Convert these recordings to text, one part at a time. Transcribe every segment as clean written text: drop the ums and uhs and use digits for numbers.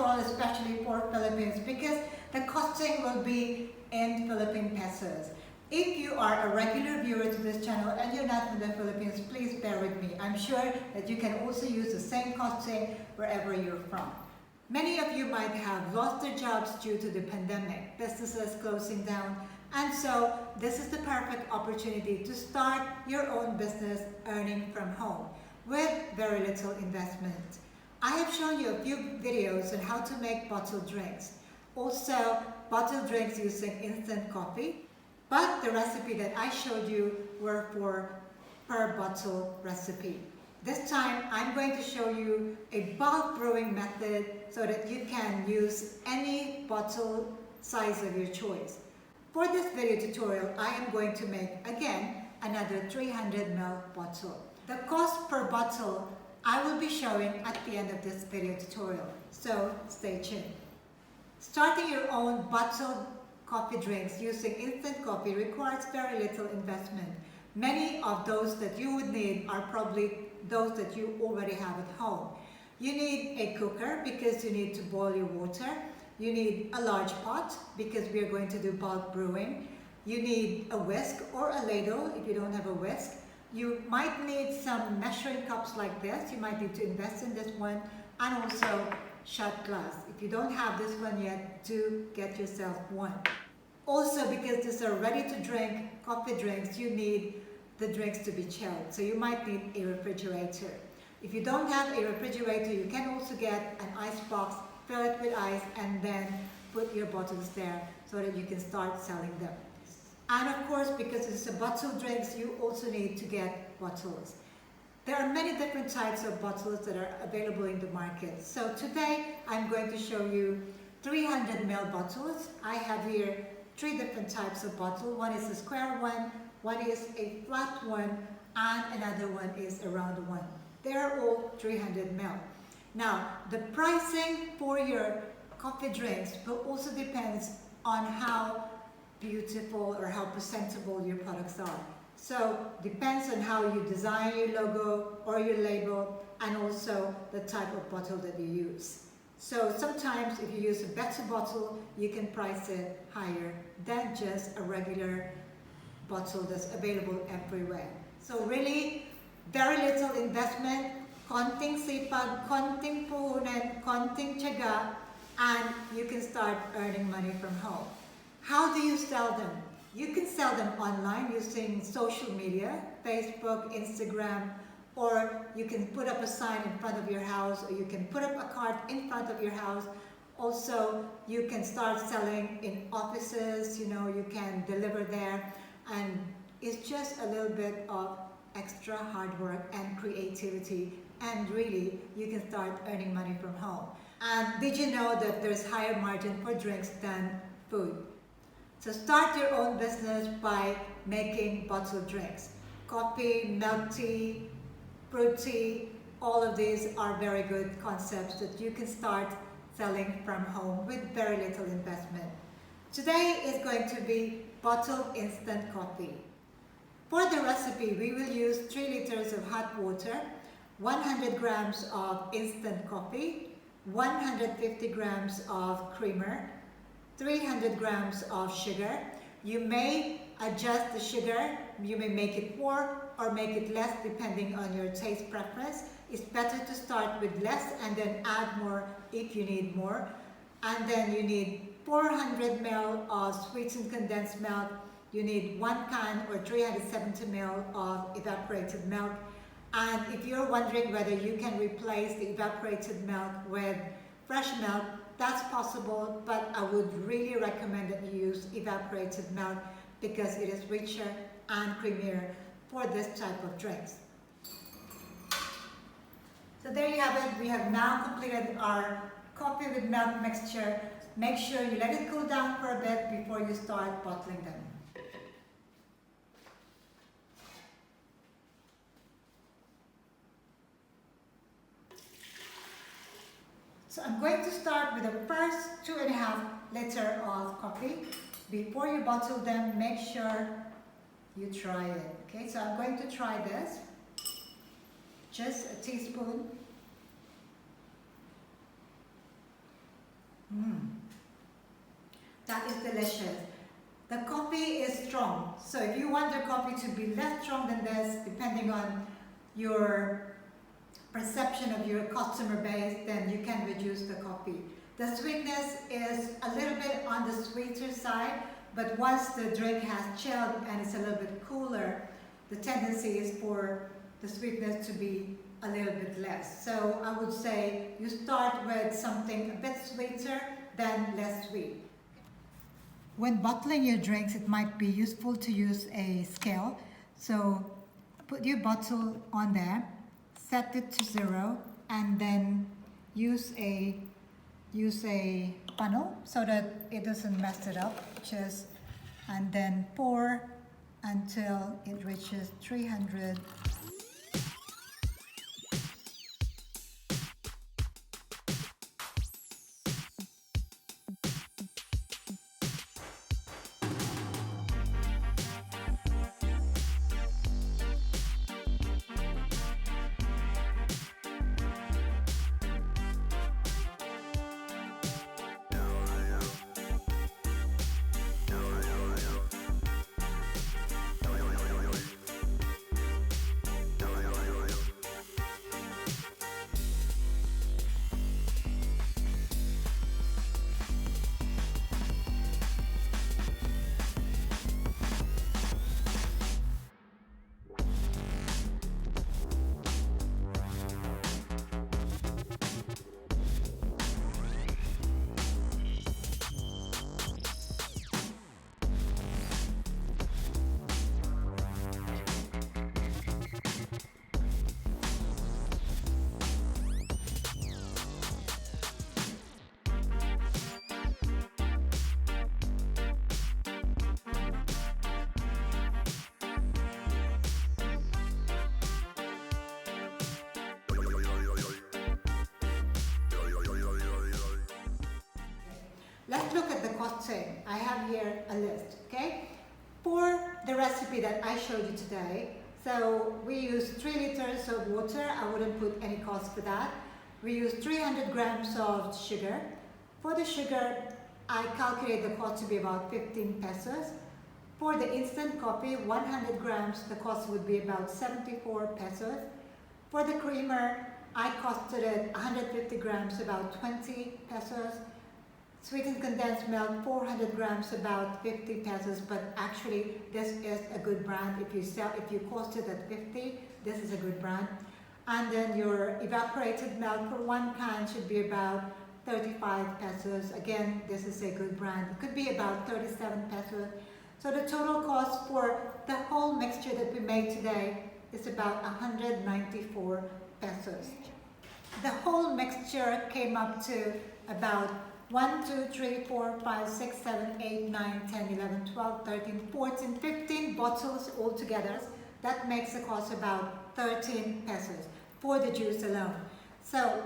control, especially for Philippines, because the costing will be in Philippine pesos. If you are a regular viewer to this channel and you're not from the Philippines, please bear with me. I'm sure that you can also use the same costing wherever you're from. Many of you might have lost their jobs due to the pandemic, businesses closing down, and so this is the perfect opportunity to start your own business earning from home with very little investment. I have shown you a few videos on how to make bottled drinks. Also, bottled drinks using instant coffee. But the recipe that I showed you were for per bottle recipe. This time, I'm going to show you a bulk brewing method so that you can use any bottle size of your choice. For this video tutorial, I am going to make, again, another 300 ml bottle. The cost per bottle I will be showing at the end of this video tutorial, so stay tuned. Starting your own bottled coffee drinks using instant coffee requires very little investment. Many of those that you would need are probably those that you already have at home. You need a cooker because you need to boil your water. You need a large pot because we are going to do bulk brewing. You need a whisk or a ladle if you don't have a whisk. You might need some measuring cups like this. You might need to invest in this one, and also shot glass. If you don't have this one yet, do get yourself one. Also, because these are ready to drink coffee drinks, you need the drinks to be chilled. So you might need a refrigerator. If you don't have a refrigerator, you can also get an ice box, fill it with ice, and then put your bottles there so that you can start selling them. And of course, because it's a bottled drinks, you also need to get bottles. There are many different types of bottles that are available in the market. So today, I'm going to show you 300 ml bottles. I have here 3 different types of bottle. One is a square one is a flat one, and another one is a round one. They are all 300 ml. Now, the pricing for your coffee drinks will also depend on how beautiful or how presentable your products are. So, depends on how you design your logo or your label, and also the type of bottle that you use. So sometimes if you use a better bottle, you can price it higher than just a regular bottle that's available everywhere. So really, very little investment, konting sipag, konting puhunan, konting tiyaga, and you can start earning money from home. How do you sell them? You can sell them online using social media, Facebook, Instagram, or you can put up a sign in front of your house, or you can put up a cart in front of your house. Also, you can start selling in offices, you can deliver there, and it's just a little bit of extra hard work and creativity, and really, you can start earning money from home. And did you know that there's higher margin for drinks than food? So start your own business by making bottled drinks. Coffee, milk tea, fruit tea, all of these are very good concepts that you can start selling from home with very little investment. Today is going to be bottled instant coffee. For the recipe, we will use 3 liters of hot water, 100 grams of instant coffee, 150 grams of creamer, 300 grams of sugar. You may adjust the sugar, you may make it more or make it less depending on your taste preference. It's better to start with less and then add more if you need more. And then you need 400 ml of sweetened condensed milk. You need 1 can or 370 ml of evaporated milk. And if you're wondering whether you can replace the evaporated milk with fresh milk, that's possible, but I would really recommend that you use evaporated milk because it is richer and creamier for this type of drinks. So there you have it. We have now completed our coffee with milk mixture. Make sure you let it cool down for a bit before you start bottling them. So I'm going to start with the first 2.5 liters of coffee. Before you bottle them, make sure you try it. Okay, so I'm going to try this. Just a teaspoon. That is delicious. The coffee is strong, so if you want the coffee to be less strong than this, depending on your perception of your customer base, then you can reduce the coffee. The sweetness is a little bit on the sweeter side, but once the drink has chilled and it's a little bit cooler, the tendency is for the sweetness to be a little bit less. So I would say you start with something a bit sweeter, then less sweet. When bottling your drinks, it might be useful to use a scale. So put your bottle on there, set it to 0, and then use a funnel so that it doesn't mess it up. And then pour until it reaches 300. Let's look at the costing. I have here a list, okay? For the recipe that I showed you today, so we use 3 liters of water. I wouldn't put any cost for that. We use 300 grams of sugar. For the sugar, I calculate the cost to be about 15 pesos. For the instant coffee, 100 grams, the cost would be about 74 pesos. For the creamer, I costed it 150 grams, about 20 pesos. Sweetened condensed milk, 400 grams, about 50 pesos, but actually this is a good brand. If you cost it at 50, this is a good brand. And then your evaporated milk for 1 can should be about 35 pesos. Again, this is a good brand. It could be about 37 pesos. So the total cost for the whole mixture that we made today is about 194 pesos. The whole mixture came up to about 1, 2, 3, 4, 5, 6, 7, 8, 9, 10, 11, 12, 13, 14, 15 bottles altogether. That makes the cost about 13 pesos for the juice alone. So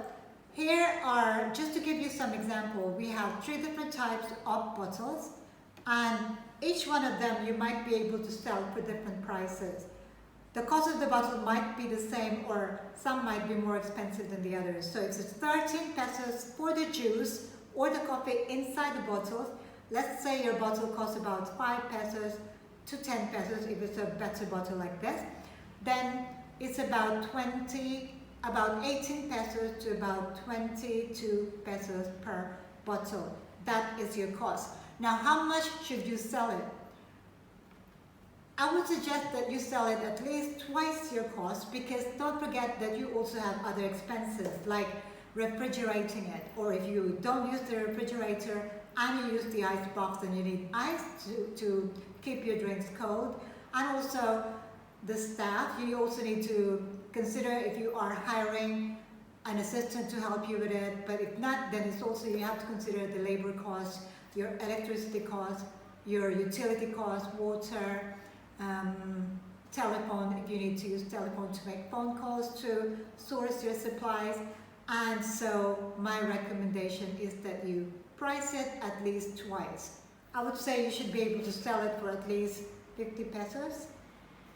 here are, just to give you some example, we have 3 different types of bottles, and each one of them you might be able to sell for different prices. The cost of the bottle might be the same, or some might be more expensive than the others. So if it's 13 pesos for the juice or the coffee inside the bottles, let's say your bottle costs about 5 pesos to 10 pesos if it's a better bottle like this, then it's about 18 pesos to about 22 pesos per bottle. That is your cost. Now, how much should you sell it? I would suggest that you sell it at least twice your cost, because don't forget that you also have other expenses like refrigerating it, or if you don't use the refrigerator and you use the ice box, then you need ice to keep your drinks cold, and also the staff. You also need to consider if you are hiring an assistant to help you with it, but if not, then it's also, you have to consider the labor cost, your electricity cost, your utility cost, water, telephone, if you need to use telephone to make phone calls to source your supplies. And so my recommendation is that you price it at least twice. I would say you should be able to sell it for at least 50 pesos,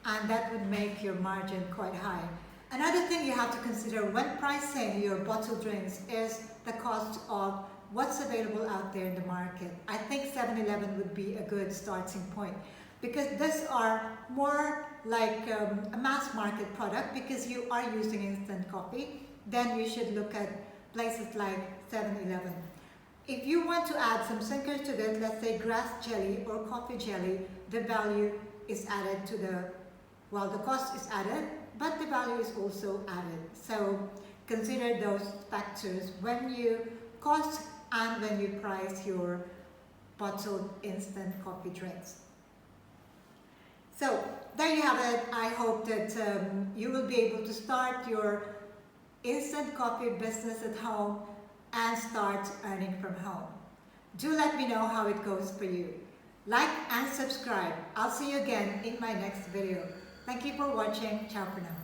and that would make your margin quite high. Another thing you have to consider when pricing your bottled drinks is the cost of what's available out there in the market. I think 7-Eleven would be a good starting point because these are more like a mass market product because you are using instant coffee. Then you should look at places like 7-Eleven. If you want to add some sinkers to this, let's say grass jelly or coffee jelly, the value is added to the cost is added, but the value is also added. So consider those factors when you cost and when you price your bottled instant coffee drinks. So there you have it. I hope that you will be able to start your instant coffee business at home and start earning from home. Do let me know how it goes for you. Like and subscribe. I'll see you again in my next video. Thank you for watching. Ciao for now.